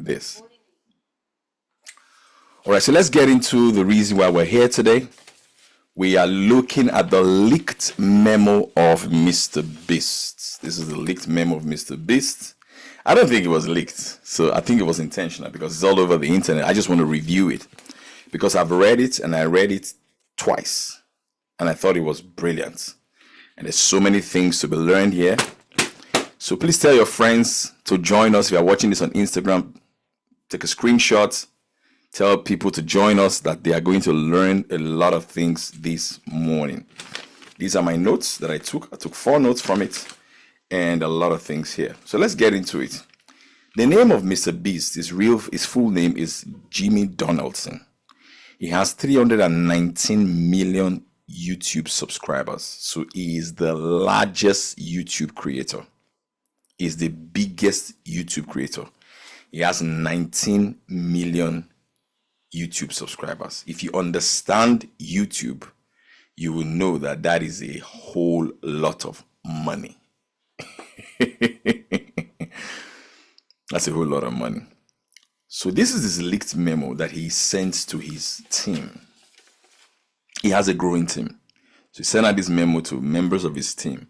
than this. All right, so let's get into the reason why we're here today. We are looking at the leaked memo of Mr. Beast. This is the leaked memo of Mr. Beast. I don't think it was leaked, so I think it was intentional because it's all over the internet. I just want to review it because I've read it and I read it twice and I thought it was brilliant. And there's so many things to be learned here. So please tell your friends to join us. If you're watching this on Instagram, take a screenshot. Tell people to join us that they are going to learn a lot of things this morning. These are my notes that I took. I took 4 notes from it and a lot of things here. So let's get into it. The name of Mr. Beast, his full name is Jimmy Donaldson. He has 319 million YouTube subscribers. So he is the largest YouTube creator. He is the biggest YouTube creator. He has 19 million YouTube subscribers. If you understand YouTube, you will know that that is a whole lot of money. That's a whole lot of money. So this is his leaked memo that he sent to his team. He has a growing team. So he sent out this memo to members of his team.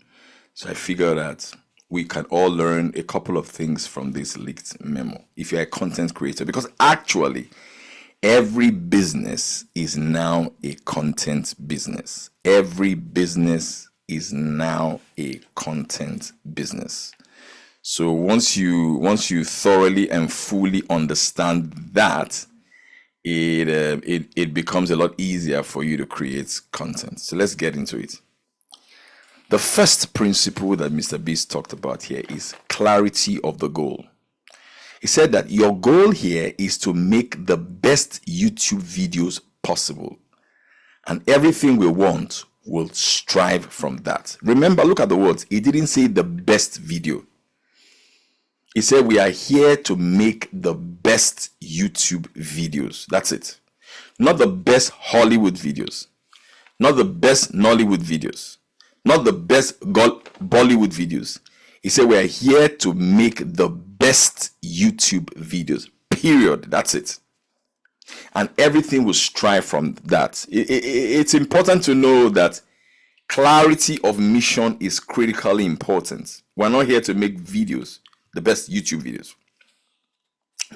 So I figured that we can all learn a couple of things from this leaked memo if you're a content creator, because actually every business is now a content business. Every business is now a content business. So once you thoroughly and fully understand that, it becomes a lot easier for you to create content. So let's get into it. The first principle that Mr. Beast talked about here is clarity of the goal. He said that your goal here is to make the best YouTube videos possible. And everything we want will strive from that. Remember, look at the words. He didn't say the best video. He said we are here to make the best YouTube videos. That's it. Not the best Hollywood videos. Not the best Nollywood videos. Not the best Bollywood videos. He said we are here to make the best YouTube videos, period. That's it. And everything will strive from that. It's important to know that clarity of mission is critically important. We're not here to make videos, the best YouTube videos.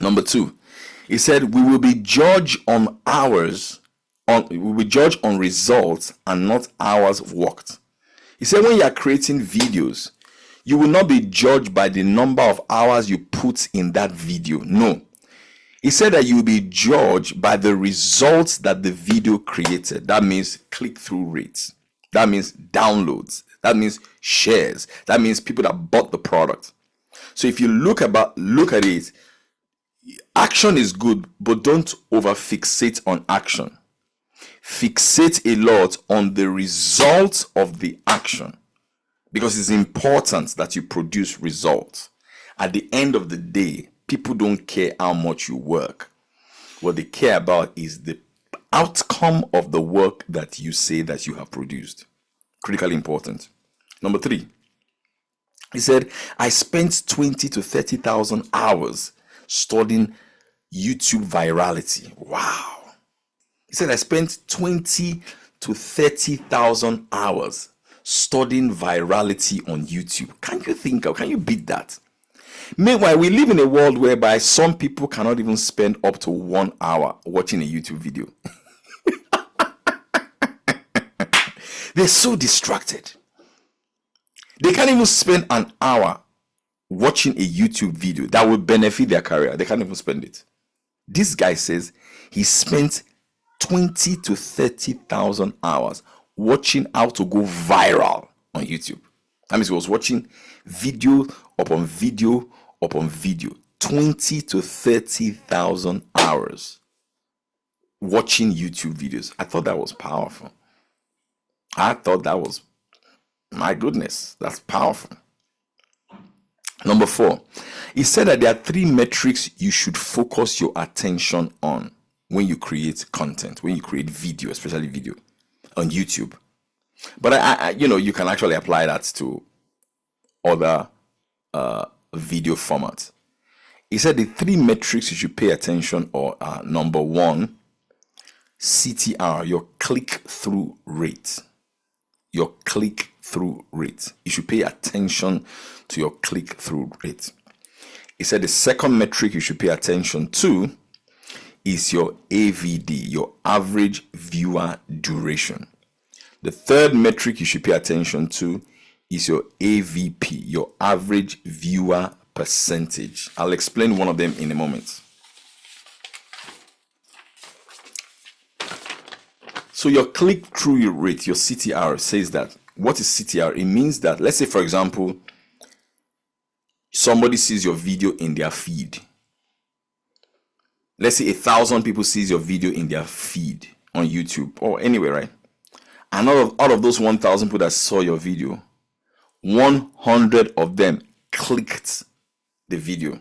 Number 2, he said we will be judged on we will judge on results and not hours worked. He said when you are creating videos, you will not be judged by the number of hours you put in that video. No. He said that you will be judged by the results that the video created. That means click-through rates. That means downloads. That means shares. That means people that bought the product. So if you look at it, action is good, but don't over-fixate on action. Fixate a lot on the results of the action. Because it's important that you produce results. At the end of the day, people don't care how much you work. What they care about is the outcome of the work that you say that you have produced. Critically important. Number 3, he said, I spent 20 to 30,000 hours studying YouTube virality. Wow. He said, I spent 20 to 30,000 hours studying virality on YouTube. Can you beat that? Meanwhile, we live in a world whereby some people cannot even spend up to 1 hour watching a YouTube video. They're so distracted. They can't even spend an hour watching a YouTube video that will benefit their career. They can't even spend it. This guy says he spent 20 to 30,000 hours watching how to go viral on YouTube. That means he was watching video upon video upon video. 20 to 30,000 hours watching YouTube videos. I thought that was powerful. I thought that was, my goodness, that's powerful. Number 4, he said that there are 3 metrics you should focus your attention on when you create content, when you create video, especially video on YouTube. But I you can actually apply that to other video formats. He said the three metrics you should pay attention are number one, CTR, your click-through rate. Your click-through rate. You should pay attention to your click-through rate. He said the second metric you should pay attention to is your AVD, your average viewer duration. The third metric you should pay attention to is your AVP, your average viewer percentage. I'll explain one of them in a moment. So your click-through rate, your CTR, says that. What is CTR? It means that, let's say, for example, somebody sees your video in their feed. Let's say 1,000 people sees your video in their feed on YouTube or anywhere, right? And out of those 1,000 people that saw your video, 100 of them clicked the video.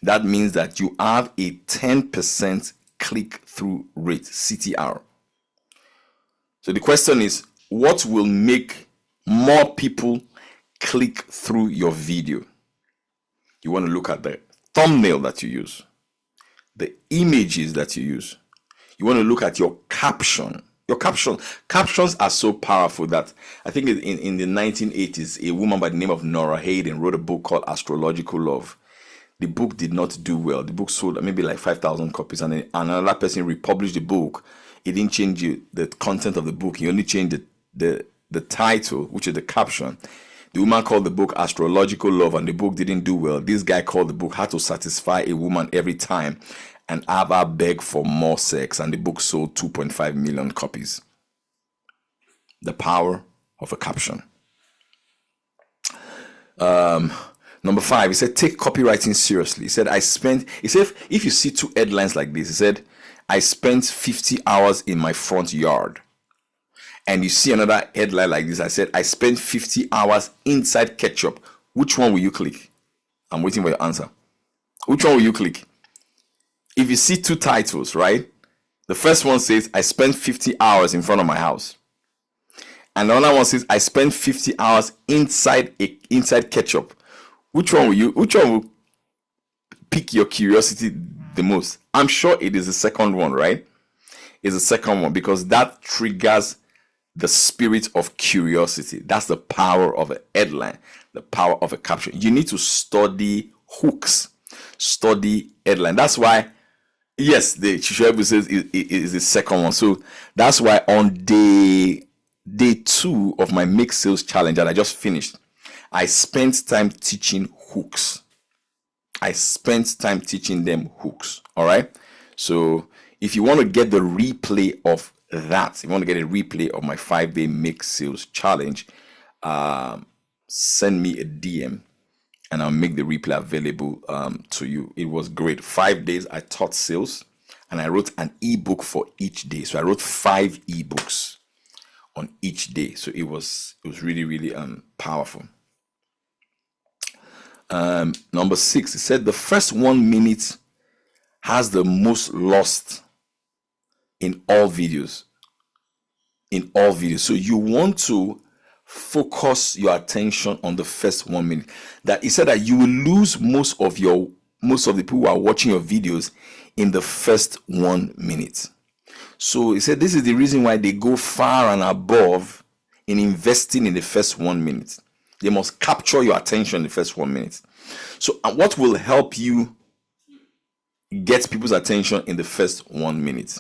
That means that you have a 10% click-through rate, CTR. So the question is, what will make more people click through your video? You want to look at the thumbnail that you use, the images that you use. You want to look at your caption. Your captions are so powerful that I think in the 1980s, a woman by the name of Nora Hayden wrote a book called Astrological Love. The book did not do well. The book sold maybe like 5,000 copies, and another person republished the book. He didn't change the content of the book. He only changed the title, which is the caption. The woman called the book Astrological Love, and the book didn't do well. This guy called the book How to Satisfy a Woman Every Time and Have Her Beg for More Sex, and the book sold 2.5 million copies. The power of a caption. Number 5, he said, take copywriting seriously. He said, if you see two headlines like this, he said, I spent 50 hours in my front yard. And you see another headline like this, I said, I spent 50 hours inside ketchup. Which one will you click? I'm waiting for your answer. Which one will you click? If you see two titles, right? The first one says, I spent 50 hours in front of my house. And the other one says, I spent 50 hours inside ketchup. Which one will pique your curiosity the most? I'm sure it is the second one, right? It's the second one because that triggers the spirit of curiosity. That's the power of a headline, the power of a caption. You need to study hooks, study headline. That's why, yes, the Chishoebu says it is the second one. So that's why on day 2 of my Make Sales Challenge that I just finished, I spent time teaching hooks. I spent time teaching them hooks. All right. So if you want to get the replay of that, if you want to get a replay of my 5-day Make Sales Challenge, send me a DM and I'll make the replay available to you. It was great. 5 days I taught sales and I wrote an ebook for each day. So I wrote 5 ebooks on each day. So it was really, really powerful. Number 6, it said the first 1 minute has the most lost in all videos. So you want to focus your attention on the first 1 minute. That he said that you will lose most of the people who are watching your videos in the first 1 minute. So he said this is the reason why they go far and above in investing in the first 1 minute. They must capture your attention in the first 1 minute. So what will help you get people's attention in the first 1 minute?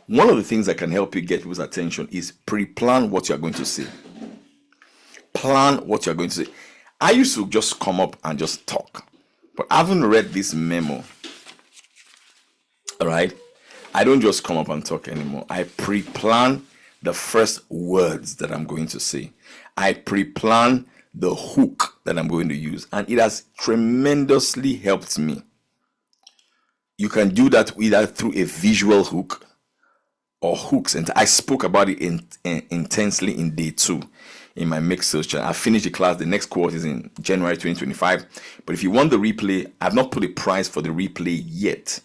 One of the things that can help you get people's attention is pre-plan what you're going to say. Plan what you're going to say. I used to just come up and just talk, but I haven't read this memo. All right. I don't just come up and talk anymore. I pre-plan the first words that I'm going to say. I pre-plan the hook that I'm going to use, and it has tremendously helped me. You can do that either through a visual hook or hooks, and I spoke about it intensely in day 2 in my Make Sales Challenge. I finished the class. The next course is in January 2025. But if you want the replay, I've not put a price for the replay yet.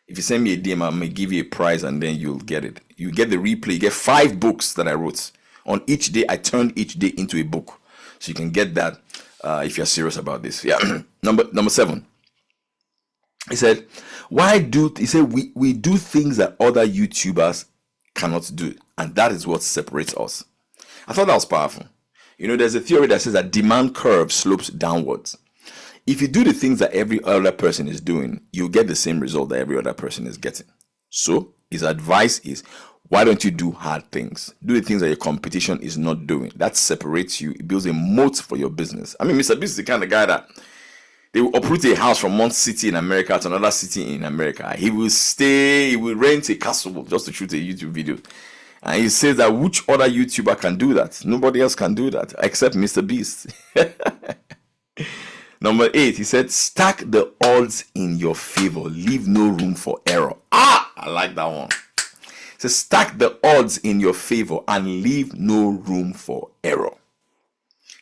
If you send me a DM, I may give you a prize and then you'll get it. You get the replay. You get 5 books that I wrote. On each day, I turned each day into a book. So you can get that if you're serious about this. Yeah. Number 7. He said, we do things that other YouTubers cannot do. And that is what separates us. I thought that was powerful. You know, there's a theory that says that demand curve slopes downwards. If you do the things that every other person is doing, you'll get the same result that every other person is getting. So his advice is, why don't you do hard things? Do the things that your competition is not doing. That separates you. It builds a moat for your business. I mean, Mr. Beast is the kind of guy that they will uproot a house from one city in America to another city in America. He will rent a castle just to shoot a YouTube video. And he says that which other YouTuber can do that? Nobody else can do that except Mr. Beast. Number 8, he said, stack the odds in your favor. Leave no room for error. I like that one. He says, stack the odds in your favor and leave no room for error.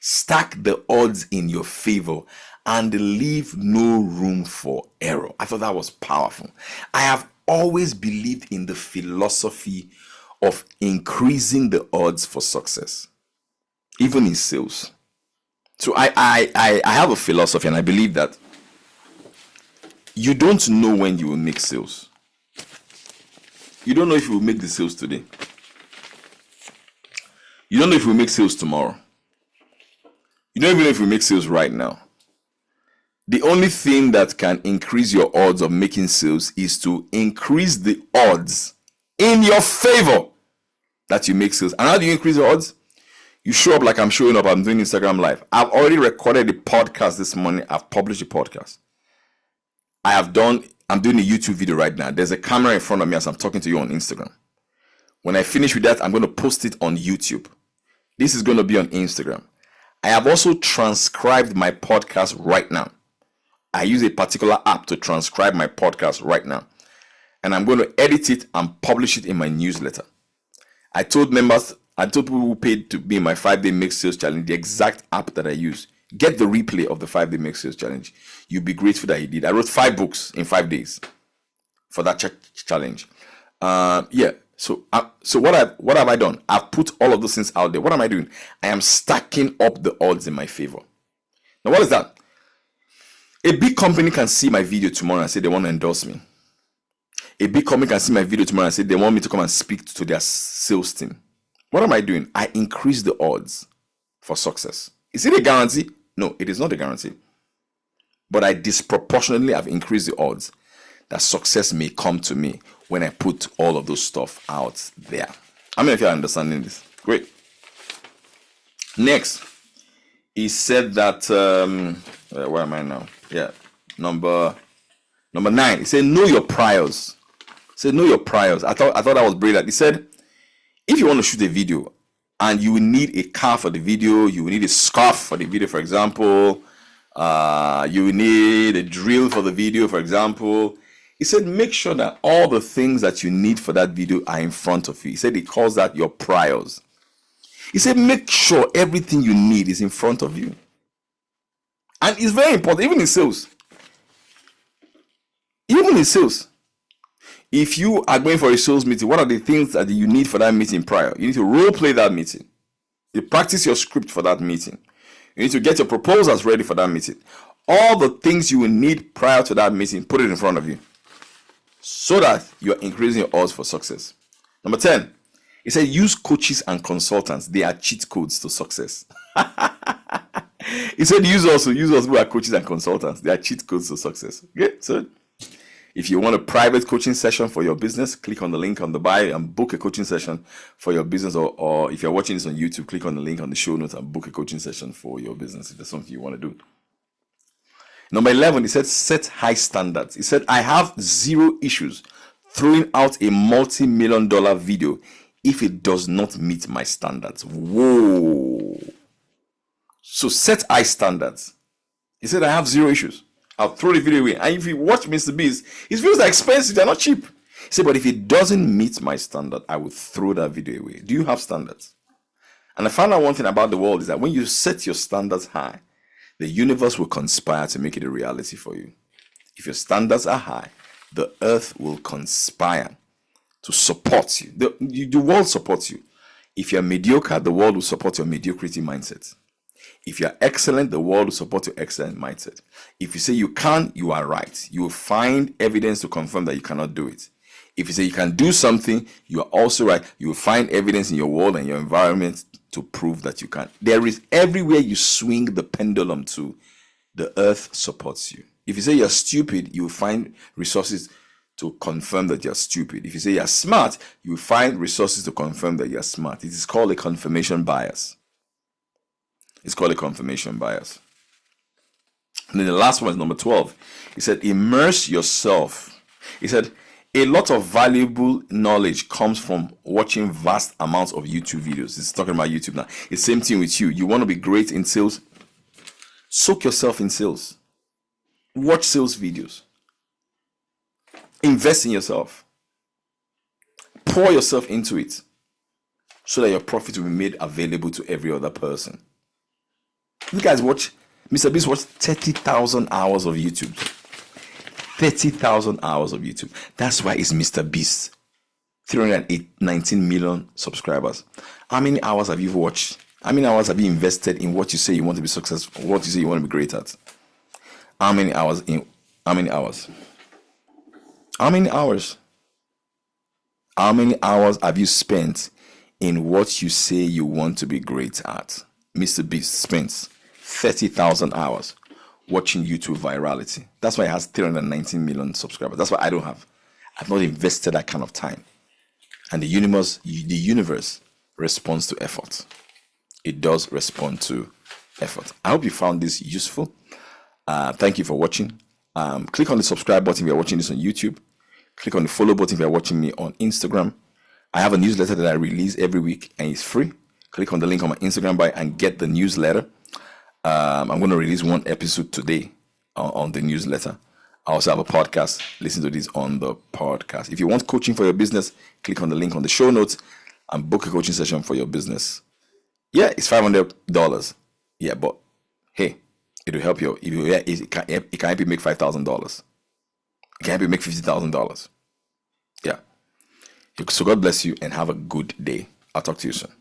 Stack the odds in your favor and leave no room for error. I thought that was powerful. I have always believed in the philosophy of increasing the odds for success, even in sales. So I have a philosophy, and I believe that you don't know when you will make sales. You don't know if you will make the sales today. You don't know if you will make sales tomorrow. You don't even know if you will make sales right now. The only thing that can increase your odds of making sales is to increase the odds in your favor that you make sales. And how do you increase the odds? You show up like I'm showing up. I'm doing Instagram Live. I've already recorded the podcast this morning. I've published the podcast. I'm doing a YouTube video right now. There's a camera in front of me as I'm talking to you on Instagram. When I finish with that, I'm going to post it on YouTube. This is going to be on Instagram. I have also transcribed my podcast right now. I use a particular app to transcribe my podcast right now. And I'm going to edit it and publish it in my newsletter. I told people who paid to be in my 5-day Make Sales Challenge the exact app that I use. Get the replay of the 5-day Make Sales Challenge. You'll be grateful that you did. I wrote 5 books in 5 days for that challenge. So what have I done? I've put all of those things out there. What am I doing? I am stacking up the odds in my favor. Now, what is that? A big company can see my video tomorrow and say they want to endorse me. A big company can see my video tomorrow and say they want me to come and speak to their sales team. What am I doing? I increase the odds for success. Is it a guarantee? No, it is not a guarantee. But I disproportionately have increased the odds that success may come to me when I put all of those stuff out there. How many of you are understanding this? Great. Next, he said that, where am I now? Yeah, number 9. He said, know your priors. He said, know your priors. I thought that was brilliant. He said, if you want to shoot a video and you will need a car for the video, you will need a scarf for the video, for example, you will need a drill for the video, for example. He said, make sure that all the things that you need for that video are in front of you. He said he calls that your priors. He said, make sure everything you need is in front of you. And it's very important, even in sales. Even in sales. If you are going for a sales meeting, what are the things that you need for that meeting prior? You need to role play that meeting. You practice your script for that meeting. You need to get your proposals ready for that meeting. All the things you will need prior to that meeting, put it in front of you so that you are increasing your odds for success. Number 10, he said, use coaches and consultants. They are cheat codes to success. He said, use us who are coaches and consultants. They are cheat codes to success. Okay, so if you want a private coaching session for your business, click on the link on the bio and book a coaching session for your business. Or if you're watching this on YouTube, click on the link on the show notes and book a coaching session for your business if there's something you want to do. Number 11, he said, set high standards. He said, I have 0 issues throwing out a multi-million-dollar video if it does not meet my standards. Whoa. So set high standards. He said, I have 0 issues. I'll throw the video away. And if you watch Mr. Beast, his videos are expensive. They're not cheap. He said, but if it doesn't meet my standard, I will throw that video away. Do you have standards? And I found out one thing about the world is that when you set your standards high, the universe will conspire to make it a reality for you. If your standards are high, the earth will conspire to support you. The world supports you. If you're mediocre, the world will support your mediocrity mindset. If you are excellent, the world will support your excellent mindset. If you say you can't, you are right. You will find evidence to confirm that you cannot do it. If you say you can do something, you are also right. You will find evidence in your world and your environment to prove that you can. There is everywhere you swing the pendulum to, the earth supports you. If you say you're stupid, you will find resources to confirm that you're stupid. If you say you're smart, you will find resources to confirm that you're smart. It is called a confirmation bias. It's called a confirmation bias. And then the last one is number 12. He said, immerse yourself. He said, a lot of valuable knowledge comes from watching vast amounts of YouTube videos. It's talking about YouTube now. It's the same thing with you. You want to be great in sales? Soak yourself in sales. Watch sales videos. Invest in yourself. Pour yourself into it so that your profit will be made available to every other person. You guys watch, Mr. Beast watched 30,000 hours of YouTube. 30,000 hours of YouTube. That's why it's Mr. Beast. 319 million subscribers. How many hours have you watched? How many hours have you invested in what you say you want to be successful, what you say you want to be great at? How many hours in how many hours? How many hours? How many hours have you spent in what you say you want to be great at? Mr. Beast spends 30,000 hours watching YouTube virality. That's why it has 319 million subscribers. That's why I don't have. I've not invested that kind of time. And the universe responds to effort. It does respond to effort. I hope you found this useful. Thank you for watching. Click on the subscribe button if you're watching this on YouTube. Click on the follow button if you're watching me on Instagram. I have a newsletter that I release every week and it's free. Click on the link on my Instagram bio and get the newsletter. I'm going to release one episode today on the newsletter. I also have a podcast. Listen to this on the podcast. If you want coaching for your business, click on the link on the show notes and book a coaching session for your business. Yeah, it's $500. Yeah, but hey, it will help you. It can help you make $5,000. It can help you make $50,000. Yeah. So God bless you and have a good day. I'll talk to you soon.